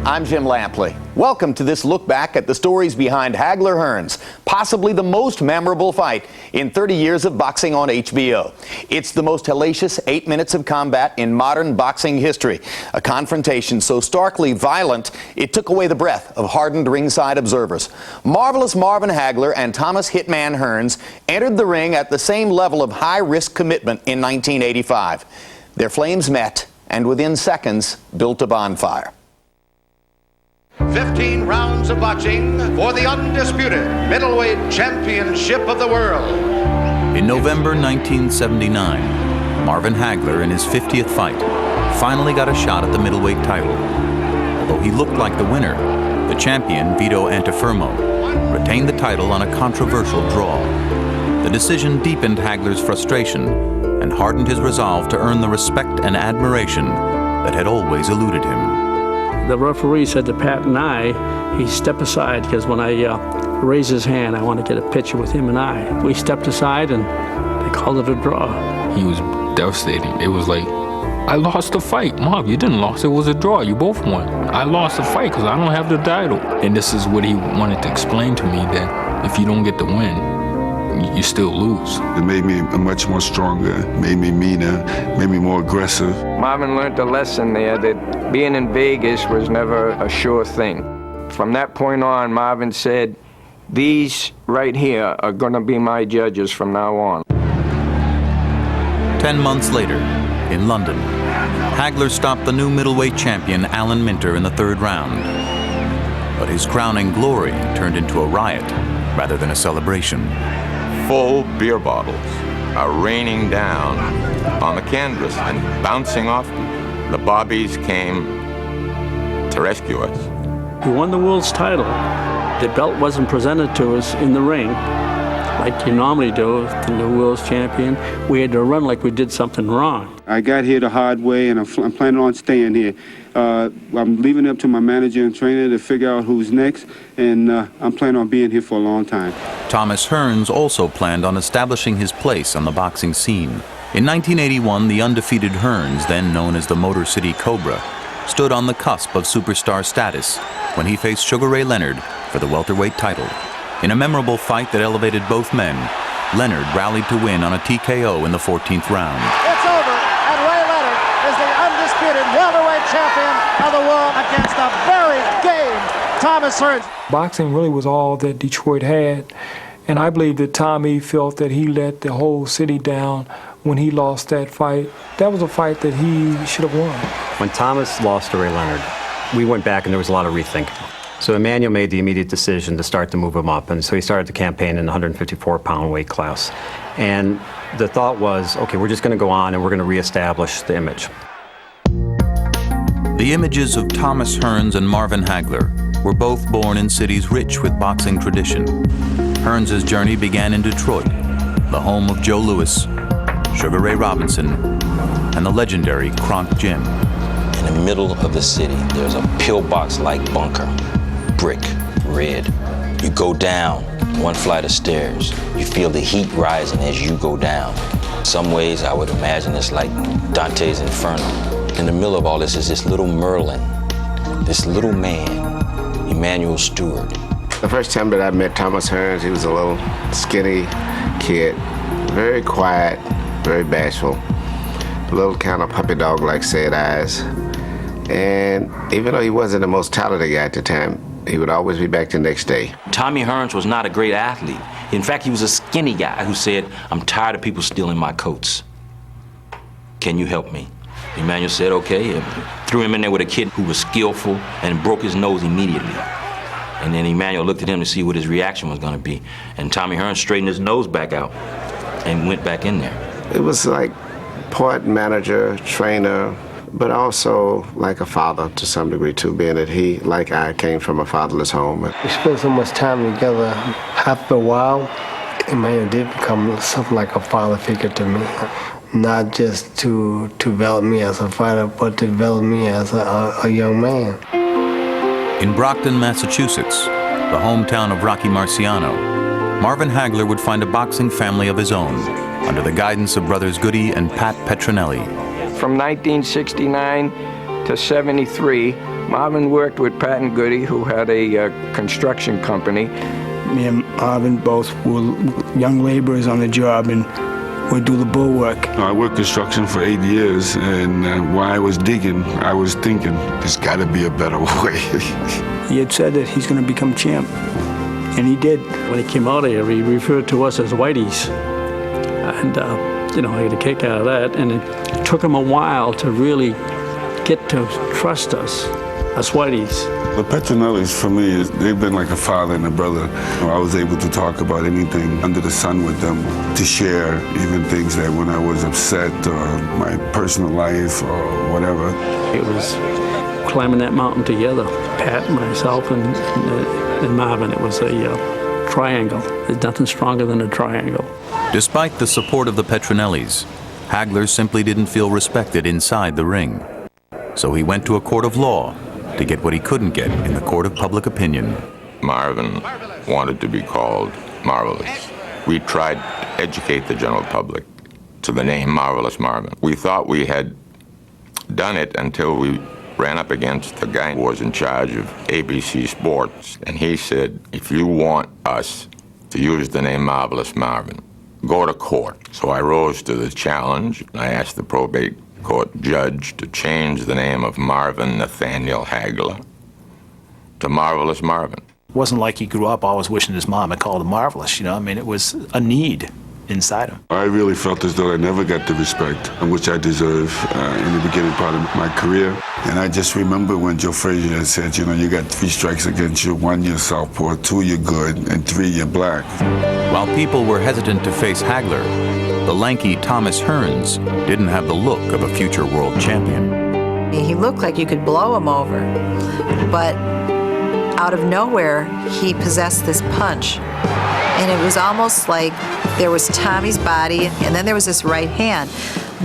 I'm Jim Lampley. Welcome to this look back at the stories behind Hagler Hearns, possibly the most memorable fight in 30 years of boxing on HBO. It's the most hellacious 8 minutes of combat in modern boxing history, a confrontation so starkly violent it took away the breath of hardened ringside observers. Marvelous Marvin Hagler and Thomas Hitman Hearns entered the ring at the same level of high-risk commitment in 1985. Their flames met and within seconds built a bonfire. 15 rounds of boxing for the undisputed middleweight championship of the world. In November 1979, Marvin Hagler, in his 50th fight, finally got a shot at the middleweight title. Although he looked like the winner, the champion, Vito Antuofermo, retained the title on a controversial draw. The decision deepened Hagler's frustration and hardened his resolve to earn the respect and admiration that had always eluded him. The referee said to Pat and I, he stepped aside because when I raised his hand, I wanted to get a picture with him and I. We stepped aside and they called it a draw. He was devastating. It was like, I lost the fight. Mom, you didn't lose. It was a draw. You both won. I lost the fight because I don't have the title. And this is what he wanted to explain to me, that if you don't get the win, you still lose. It made me much more stronger, made me meaner, made me more aggressive. Marvin learned a lesson there that being in Vegas was never a sure thing. From that point on, Marvin said, these right here are gonna be my judges from now on. 10 months later, in London, Hagler stopped the new middleweight champion Alan Minter in the third round. But his crowning glory turned into a riot rather than a celebration. Full beer bottles are raining down on the canvas and bouncing off people. The bobbies came to rescue us. We won the world's title. The belt wasn't presented to us in the ring like you normally do, the new world's champion. We had to run like we did something wrong. I got here the hard way, and I'm planning on staying here. I'm leaving it up to my manager and trainer to figure out who's next, and I'm planning on being here for a long time. Thomas Hearns also planned on establishing his place on the boxing scene. In 1981, the undefeated Hearns, then known as the Motor City Cobra, stood on the cusp of superstar status when he faced Sugar Ray Leonard for the welterweight title. In a memorable fight that elevated both men, Leonard rallied to win on a TKO in the 14th round. It's over, and Ray Leonard is the undisputed welterweight champion of the world against a very game Thomas Hearns. Boxing really was all that Detroit had, and I believe that Tommy felt that he let the whole city down when he lost that fight. That was a fight that he should have won. When Thomas lost to Ray Leonard, we went back and there was a lot of rethinking. So Emmanuel made the immediate decision to start to move him up, and so he started the campaign in the 154-pound weight class. And the thought was, okay, we're just going to go on and we're going to reestablish the image. The images of Thomas Hearns and Marvin Hagler were both born in cities rich with boxing tradition. Hearns' journey began in Detroit, the home of Joe Louis, Sugar Ray Robinson, and the legendary Kronk Jim. In the middle of the city, there's a pillbox-like bunker, brick, red. You go down one flight of stairs. You feel the heat rising as you go down. In some ways, I would imagine it's like Dante's Inferno. In the middle of all this is this little Merlin, this little man, Emmanuel Stewart. The first time that I met Thomas Hearns, he was a little skinny kid, very quiet, very bashful, a little kind of puppy dog-like sad eyes. And even though he wasn't the most talented guy at the time, he would always be back the next day. Tommy Hearns was not a great athlete. In fact, he was a skinny guy who said, I'm tired of people stealing my coats. Can you help me? Emmanuel said, okay, and threw him in there with a kid who was skillful and broke his nose immediately. And then Emmanuel looked at him to see what his reaction was gonna be. And Tommy Hearns straightened his nose back out and went back in there. It was like part manager, trainer, but also like a father to some degree too, being that he, like I, came from a fatherless home. We spent so much time together. After a while, Emmanuel did become something like a father figure to me. Not just to develop me as a fighter, but to develop me as a young man. In Brockton, Massachusetts, the hometown of Rocky Marciano, Marvin Hagler would find a boxing family of his own under the guidance of brothers Goody and Pat Petronelli. From 1969 to 73, Marvin worked with Pat and Goody, who had a construction company. Me and Marvin both were young laborers on the job, and we'd do the bull work. I worked construction for 8 years, and while I was digging, I was thinking, there's got to be a better way. He had said that he's going to become champ, and he did. When he came out of here, he referred to us as whiteys. And, you know, I had a kick out of that, and it took him a while to really get to trust us as whiteys. The Petronellis, for me, they've been like a father and a brother. I was able to talk about anything under the sun with them, to share even things that when I was upset or my personal life or whatever. It was climbing that mountain together, Pat, myself, and Marvin. It was a triangle. There's nothing stronger than a triangle. Despite the support of the Petronellis, Hagler simply didn't feel respected inside the ring. So he went to a court of law to get what he couldn't get in the court of public opinion. Marvin wanted to be called Marvelous. We tried to educate the general public to the name Marvelous Marvin. We thought we had done it until we ran up against the guy who was in charge of ABC Sports, and he said, if you want us to use the name Marvelous Marvin, go to court. So I rose to the challenge. I asked the probate court judge to change the name of Marvin Nathaniel Hagler to Marvelous Marvin. It wasn't like he grew up always wishing his mom had called him Marvelous, you know? I mean, it was a need inside him. I really felt as though I never got the respect which I deserve in the beginning part of my career. And I just remember when Joe Frazier had said, you know, you got 3 strikes against you, 1 you're southpaw, 2 you're good, and 3 you're black. While people were hesitant to face Hagler, the lanky Thomas Hearns didn't have the look of a future world champion. He looked like you could blow him over, but out of nowhere, he possessed this punch. And it was almost like there was Tommy's body, and then there was this right hand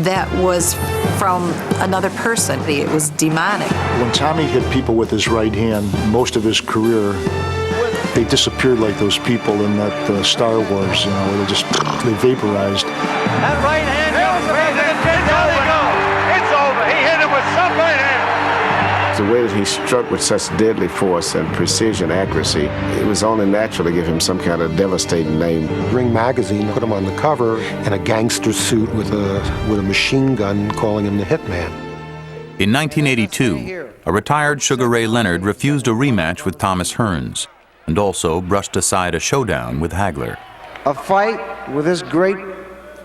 that was from another person. It was demonic. When Tommy hit people with his right hand, most of his career, they disappeared like those people in that Star Wars, you know, they vaporized. That right hand goes crazy. It's over. He hit him with some right hand. The way that he struck with such deadly force and precision accuracy, it was only natural to give him some kind of devastating name. Ring magazine put him on the cover in a gangster suit with a machine gun, calling him the Hitman. In 1982, a retired Sugar Ray Leonard refused a rematch with Thomas Hearns and also brushed aside a showdown with Hagler. A fight with this great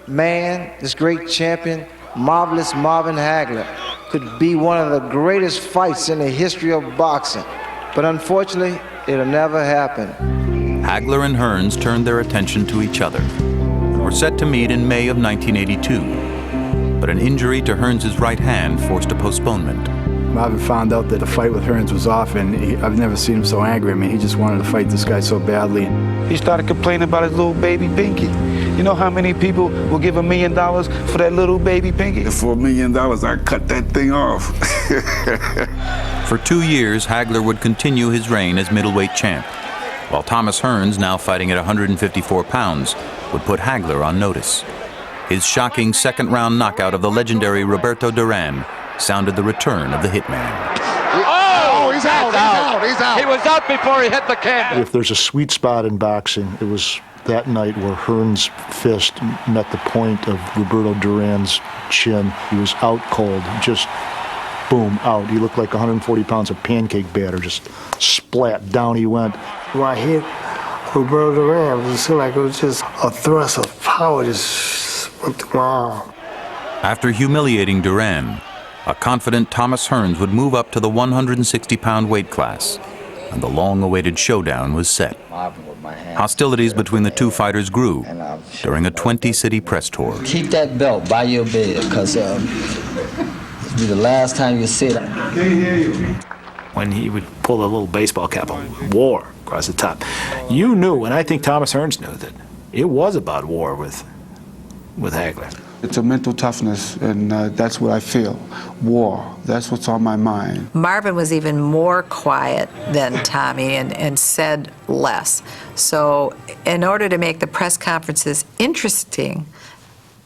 man, this great champion, Marvelous Marvin Hagler, could be one of the greatest fights in the history of boxing. But unfortunately, it'll never happen. Hagler and Hearns turned their attention to each other and were set to meet in May of 1982. But an injury to Hearns' right hand forced a postponement. Marvin found out that the fight with Hearns was off, and I've never seen him so angry. I mean, he just wanted to fight this guy so badly. He started complaining about his little baby pinky. You know how many people will give $1 million for that little baby pinky? For $1 million, I cut that thing off. For 2 years, Hagler would continue his reign as middleweight champ, while Thomas Hearns, now fighting at 154 pounds, would put Hagler on notice. His shocking second-round knockout of the legendary Roberto Duran sounded the return of the hitman. Oh, he's out. He was out before he hit the canvas. If there's a sweet spot in boxing, it was that night where Hearns' fist met the point of Roberto Duran's chin. He was out cold, just boom, out. He looked like 140 pounds of pancake batter, just splat, down he went. When I hit Roberto Duran, it seemed like it was just a thrust of power just went through my arm. After humiliating Duran, a confident Thomas Hearns would move up to the 160-pound weight class, and the long-awaited showdown was set. Hostilities between the two fighters grew during a 20-city press tour. Keep that belt by your bed, because it'll be the last time you see it. Can't hear you. When he would pull a little baseball cap on, war across the top, you knew, and I think Thomas Hearns knew, that it was about war with Hagler. It's a mental toughness, and that's what I feel. War, that's what's on my mind. Marvin was even more quiet than Tommy and said less. So in order to make the press conferences interesting,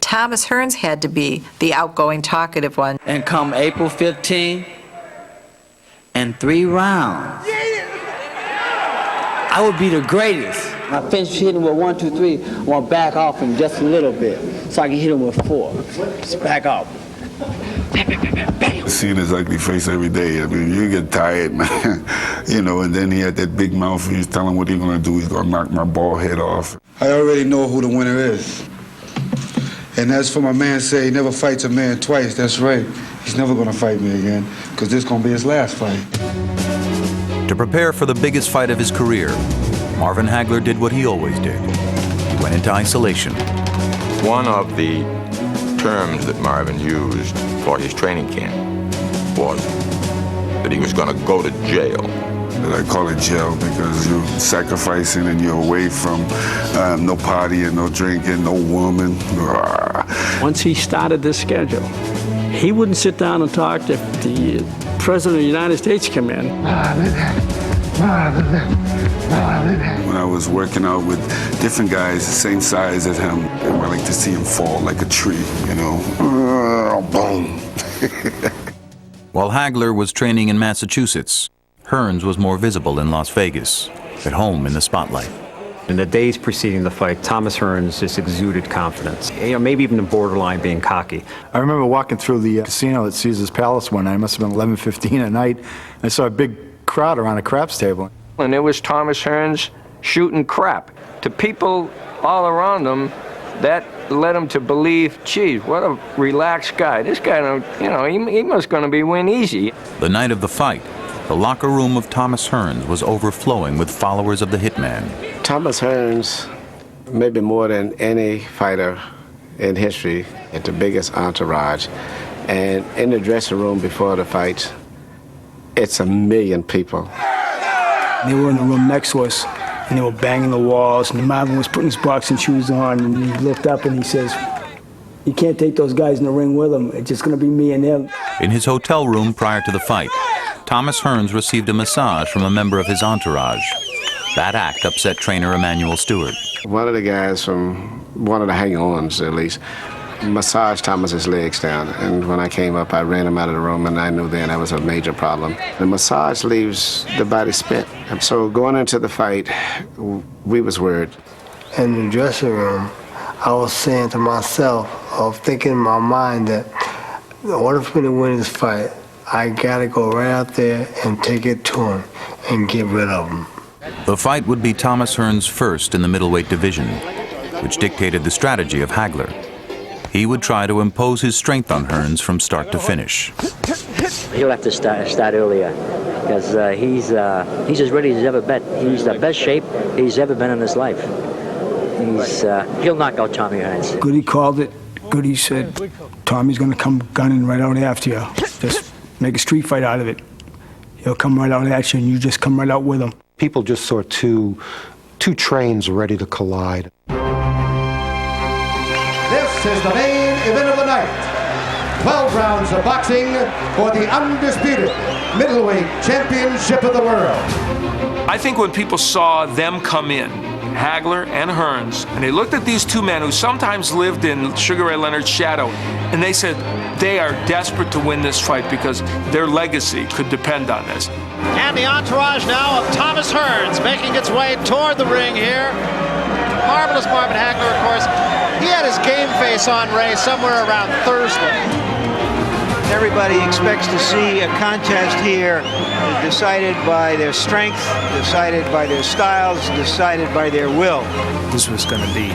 Thomas Hearns had to be the outgoing, talkative one. And come April 15, in 3 rounds. I would be the greatest. I finish hitting with 1, 2, 3. I want to back off him just a little bit so I can hit him with 4. Just back off. Seeing his ugly face every day, I mean, you get tired, man. You know, and then he had that big mouth and he's telling what he's gonna do. He's gonna knock my bald head off. I already know who the winner is. And as for my man say he never fights a man twice, that's right. He's never gonna fight me again, because this gonna be his last fight. To prepare for the biggest fight of his career, Marvin Hagler did what he always did. He went into isolation. One of the terms that Marvin used for his training camp was that he was going to go to jail. And I call it jail because you're sacrificing and you're away from no partying, no drinking, no woman. Once he started this schedule, he wouldn't sit down and talk to the President of the United States come in. When I was working out with different guys the same size as him, I like to see him fall like a tree, you know. Boom. While Hagler was training in Massachusetts, Hearns was more visible in Las Vegas, at home in the spotlight. In the days preceding the fight, Thomas Hearns just exuded confidence, maybe even borderline being cocky. I remember walking through the casino at Caesar's Palace one night. It must have been 11:15 at night. I saw a big crowd around a craps table. And it was Thomas Hearns shooting crap. To people all around him, that led him to believe, geez, what a relaxed guy. This guy, he must gonna be win easy. The night of the fight, the locker room of Thomas Hearns was overflowing with followers of the hitman. Thomas Hearns, maybe more than any fighter in history, had the biggest entourage. And in the dressing room before the fight, it's 1 million people. They were in the room next to us, and they were banging the walls, and Marvin was putting his boxing shoes on, and he looked up and he says, "You can't take those guys in the ring with him. It's just going to be me and him." In his hotel room prior to the fight, Thomas Hearns received a massage from a member of his entourage. That act upset trainer Emanuel Stewart. One of the guys from one of the hang-ons, at least, massaged Thomas's legs down, and when I came up, I ran him out of the room, and I knew then that was a major problem. The massage leaves the body spent. And so going into the fight, we was worried. In the dressing room, I was saying to myself, I was thinking in my mind that in order for me to win this fight, I gotta go right out there and take it to him and get rid of him. The fight would be Thomas Hearns' first in the middleweight division, which dictated the strategy of Hagler. He would try to impose his strength on Hearns from start to finish. He'll have to start earlier because he's as ready as he's ever been. He's the best shape he's ever been in his life. He'll knock out Tommy Hearns. Goody called it. Goody said, "Tommy's going to come gunning right out after you. Just make a street fight out of it. He'll come right out at you, and you just come right out with him." People just saw two trains ready to collide. This is the main event of the night. 12 rounds of boxing for the undisputed middleweight championship of the world. I think when people saw them come in, Hagler and Hearns, and they looked at these two men who sometimes lived in Sugar Ray Leonard's shadow, and they said they are desperate to win this fight because their legacy could depend on this. And the entourage now of Thomas Hearns making its way toward the ring here. Marvelous Marvin Hagler, of course. He had his game face on, Ray, somewhere around Thursday. Everybody expects to see a contest here decided by their strength, decided by their styles, decided by their will. This was going to be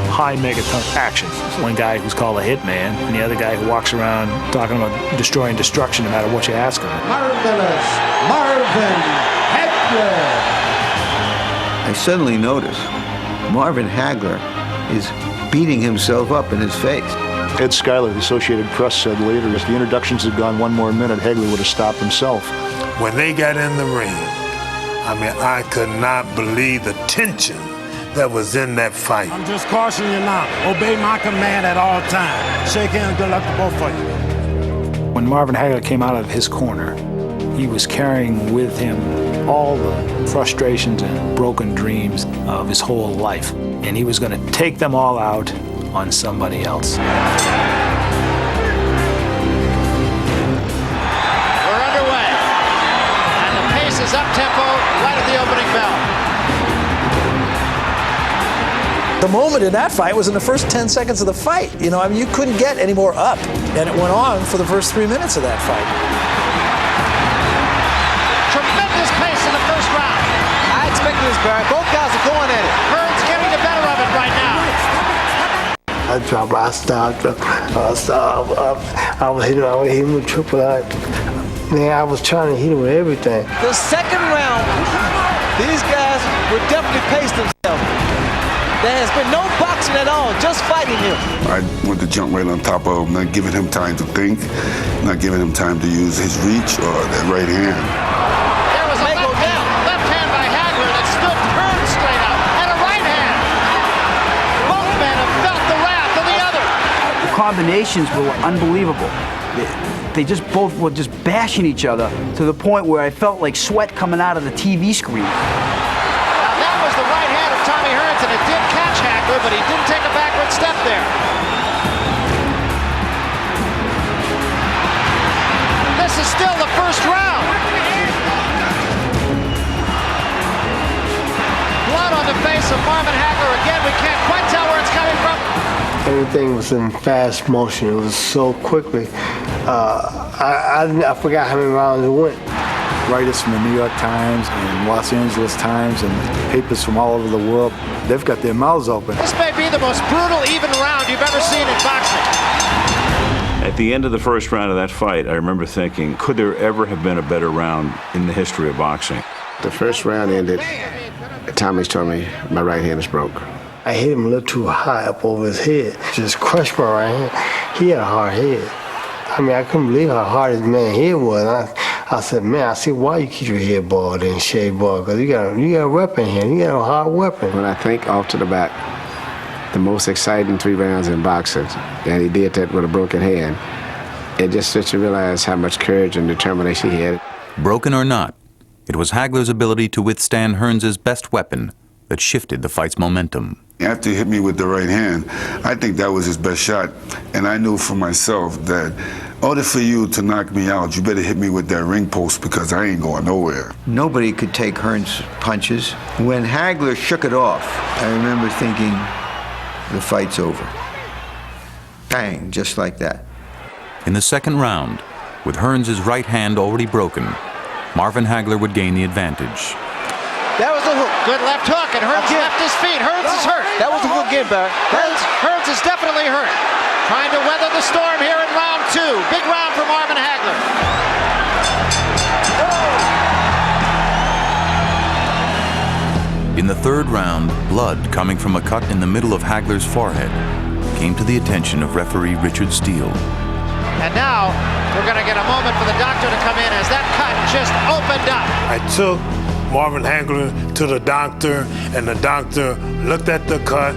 high megaton action. One guy who's called a hitman, and the other guy who walks around talking about destroying destruction no matter what you ask him. Marvelous Marvin Hagler. I suddenly noticed Marvin Hagler is beating himself up in his face. Ed Schuyler, the Associated Press, said later, if the introductions had gone one more minute, Hagler would have stopped himself. When they got in the ring, I could not believe the tension that was in that fight. I'm just cautioning you now. Obey my command at all times. Shake hands, good luck to both of you. When Marvin Hagler came out of his corner, he was carrying with him all the frustrations and broken dreams of his whole life. And he was going to take them all out on somebody else. We're underway. is up-tempo right at the opening bell. The moment in that fight was in the first 10 seconds of the fight. You know, I mean, you couldn't get any more up. And it went on for the first 3 minutes of that fight. Tremendous pace in the first round. I expected this, Barry. Both guys are going at it. Hearns getting the better of it right now. I dropped, I stopped, I was hitting him with triple I. Man, I was trying to hit him with everything. The second round, these guys would definitely pace themselves. There has been no boxing at all, just fighting him. I went to jump right on top of him, not giving him time to think, not giving him time to use his reach or that right hand. There was a left hand by Hagler that stood Hearns straight up, and a right hand. Both men have felt the wrath of the other. The combinations were unbelievable. They just both were just bashing each other to the point where I felt like sweat coming out of the TV screen. Now that was the right hand of Tommy Hearns, and it did catch Hagler, but he didn't take a backward step there. This is still the first round. Blood on the face of Marvin Hagler again. We can't quite tell where it's coming from. Everything was in fast motion. It was so quickly. I forgot how many rounds it went. Writers from the New York Times and Los Angeles Times and papers from all over the world, they've got their mouths open. This may be the most brutal, even round you've ever seen in boxing. At the end of the first round of that fight, I remember thinking, could there ever have been a better round in the history of boxing? The first round ended. Tommy's told me my right hand is broke. I hit him a little too high up over his head. Just crushed my right hand. He had a hard head. I mean, I couldn't believe how hard his man's head was. I said, man, I see why you keep your head bald and shaved bald, because you got a weapon here. You got a hard weapon. When I think off to the back, the most exciting 3 rounds in boxing, and he did that with a broken hand, it just lets you realize how much courage and determination he had. Broken or not, it was Hagler's ability to withstand Hearns' best weapon that shifted the fight's momentum. After he hit me with the right hand, I think that was his best shot. And I knew for myself that in order for you to knock me out, you better hit me with that ring post because I ain't going nowhere. Nobody could take Hearns' punches. When Hagler shook it off, I remember thinking, the fight's over. Bang, just like that. In the second round, with Hearns' right hand already broken, Marvin Hagler would gain the advantage. That was a hook. Good left hook, and Hearns left his feet. Hearns is hurt. That was a hook again, Barry. Hearns is definitely hurt. Trying to weather the storm here in round 2. Big round for Marvin Hagler. In the third round, blood coming from a cut in the middle of Hagler's forehead came to the attention of referee Richard Steele. And now we're going to get a moment for the doctor to come in as that cut just opened up. I took Marvin Hagler to the doctor, and the doctor looked at the cut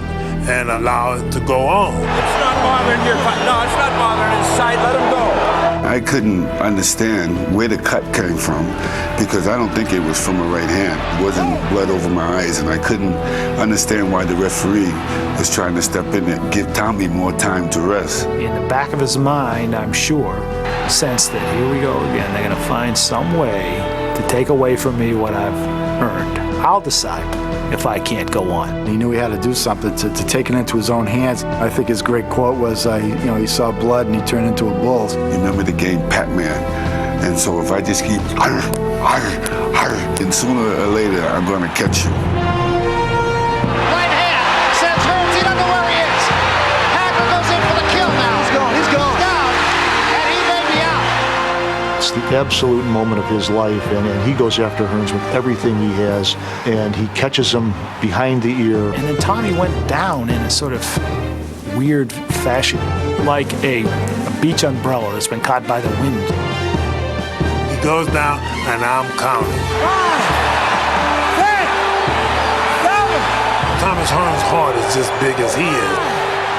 and allowed it to go on. It's not bothering your fight. No, it's not bothering his side. Let him go. I couldn't understand where the cut came from because I don't think it was from a right hand. It wasn't blood over my eyes, and I couldn't understand why the referee was trying to step in and give Tommy more time to rest. In the back of his mind, I'm sure, sensed that here we go again. They're going to find some way to take away from me what I've earned. I'll decide if I can't go on. He knew he had to do something to take it into his own hands. I think his great quote was, he saw blood and he turned into a bull. You remember the game Pac-Man? And so if I just keep, and sooner or later, I'm going to catch you. Right hand sends Hearns. He doesn't know where he is. Hagler goes in for the kill now. He's gone. He's gone. He's down, and he may be out. It's the absolute moment of his life, and he goes after Hearns with everything he has, and he catches him behind the ear. And then Tommy went down in a sort of weird fashion, like a beach umbrella that's been caught by the wind. He goes down, and I'm counting. 5, 6, 7. Thomas Hearns' heart is just big as he is.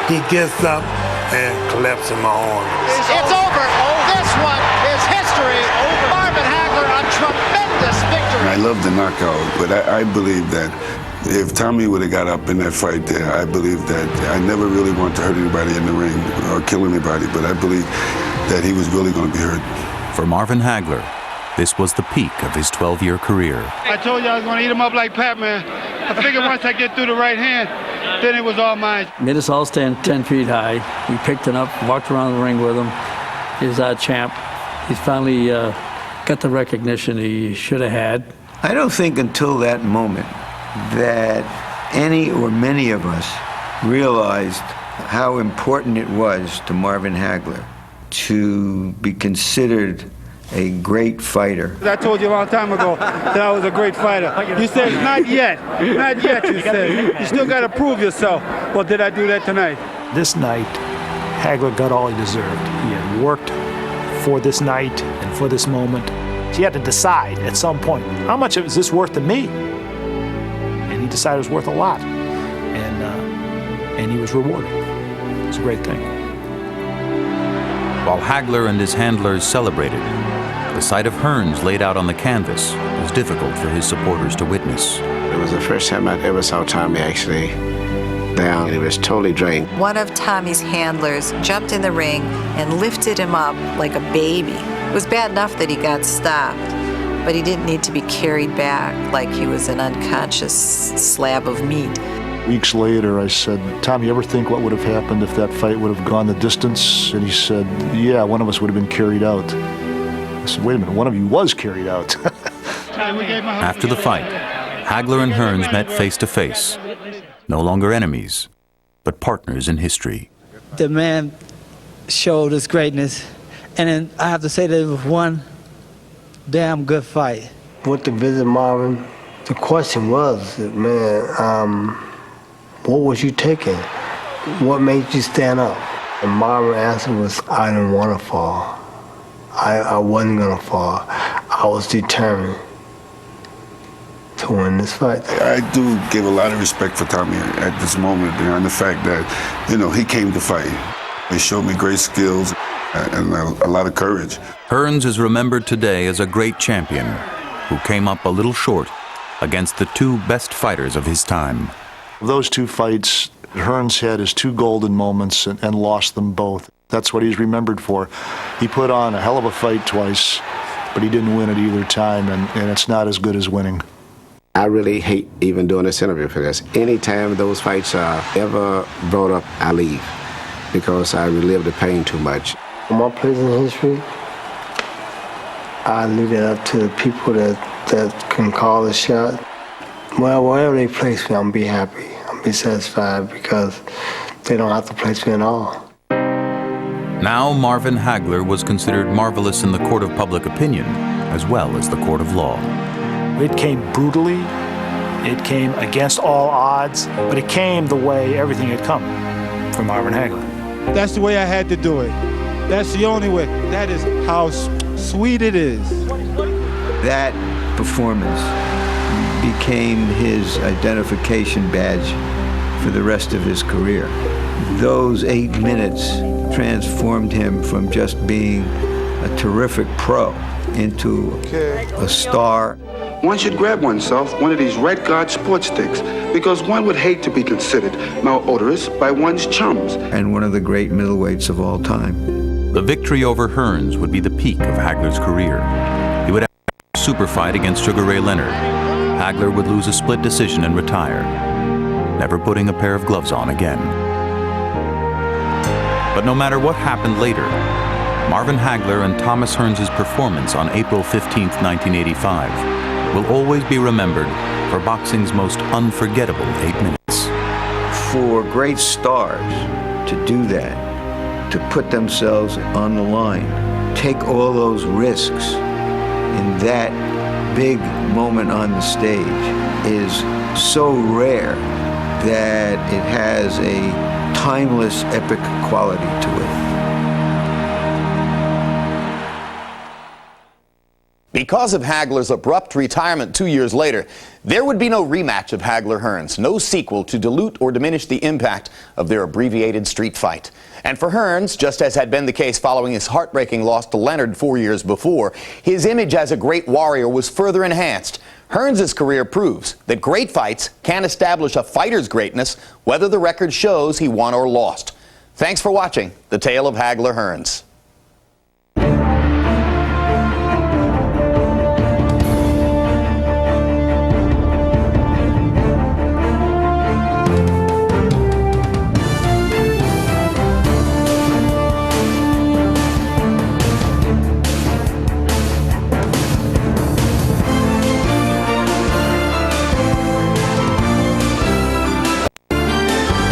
He gets up and collapses my arm. It's over. This one is history. Marvin Hagler, a tremendous victory. I love the knockout, but I believe that if Tommy would have got up in that fight there, I believe that I never really want to hurt anybody in the ring or kill anybody, but I believe that he was really going to be hurt. For Marvin Hagler, this was the peak of his 12-year career. I told you I was going to eat him up like Pac-Man. I figured once I get through the right hand, then it was all mine. Made us all stand 10 feet high. We picked him up, walked around the ring with him. He's our champ. He's finally got the recognition he should have had. I don't think until that moment that any or many of us realized how important it was to Marvin Hagler to be considered a great fighter. I told you a long time ago that I was a great fighter. You said, not yet. Not yet, you said. You still got to prove yourself. Well, did I do that tonight? This night, Hagler got all he deserved. He had worked for this night and for this moment. He had to decide at some point, how much is this worth to me? And he decided it was worth a lot. And he was rewarded. It's a great thing. While Hagler and his handlers celebrated, the sight of Hearns laid out on the canvas was difficult for his supporters to witness. It was the first time I'd ever saw Tommy actually down. He was totally drained. One of Tommy's handlers jumped in the ring and lifted him up like a baby. It was bad enough that he got stopped, but he didn't need to be carried back like he was an unconscious slab of meat. Weeks later, I said, "Tom, you ever think what would have happened if that fight would have gone the distance?" And he said, "Yeah, one of us would have been carried out." I said, "Wait a minute, one of you was carried out." After the fight, Hagler and Hearns met face to face, no longer enemies, but partners in history. The man showed his greatness, and then I have to say that it was one damn good fight. Went to visit Marvin. The question was, man, what was you taking? What made you stand up? And Marvin's answer was, I didn't want to fall. I wasn't going to fall. I was determined to win this fight. I do give a lot of respect for Tommy at this moment, and the fact that, he came to fight. He showed me great skills and a lot of courage. Hearns is remembered today as a great champion who came up a little short against the two best fighters of his time. Those two fights, Hearns had his two golden moments and lost them both. That's what he's remembered for. He put on a hell of a fight twice, but he didn't win at either time, and it's not as good as winning. I really hate even doing this interview for this. Anytime those fights are ever brought up, I leave because I relive the pain too much. My place in history, I leave it up to the people that can call the shot. Well, wherever they place me, I'm be happy. I'm be satisfied because they don't have to place me at all. Now Marvin Hagler was considered marvelous in the court of public opinion as well as the court of law. It came brutally, it came against all odds, but it came the way everything had come from Marvin Hagler. That's the way I had to do it. That's the only way. That is how sweet it is. That performance became his identification badge for the rest of his career. Those 8 minutes transformed him from just being a terrific pro into a star. One should grab oneself one of these Red Guard sports sticks because one would hate to be considered malodorous by one's chums. And one of the great middleweights of all time. The victory over Hearns would be the peak of Hagler's career. He would have a super fight against Sugar Ray Leonard. Hagler would lose a split decision and retire, never putting a pair of gloves on again. But no matter what happened later, Marvin Hagler and Thomas Hearns' performance on April 15, 1985 will always be remembered for boxing's most unforgettable 8 minutes. For great stars to do that, to put themselves on the line, take all those risks in that big moment on the stage is so rare that it has a timeless, epic quality to it. Because of Hagler's abrupt retirement 2 years later, there would be no rematch of Hagler-Hearns, no sequel to dilute or diminish the impact of their abbreviated street fight. And for Hearns, just as had been the case following his heartbreaking loss to Leonard 4 years before, his image as a great warrior was further enhanced. Hearns' career proves that great fights can establish a fighter's greatness, whether the record shows he won or lost. Thanks for watching The Tale of Hagler-Hearns.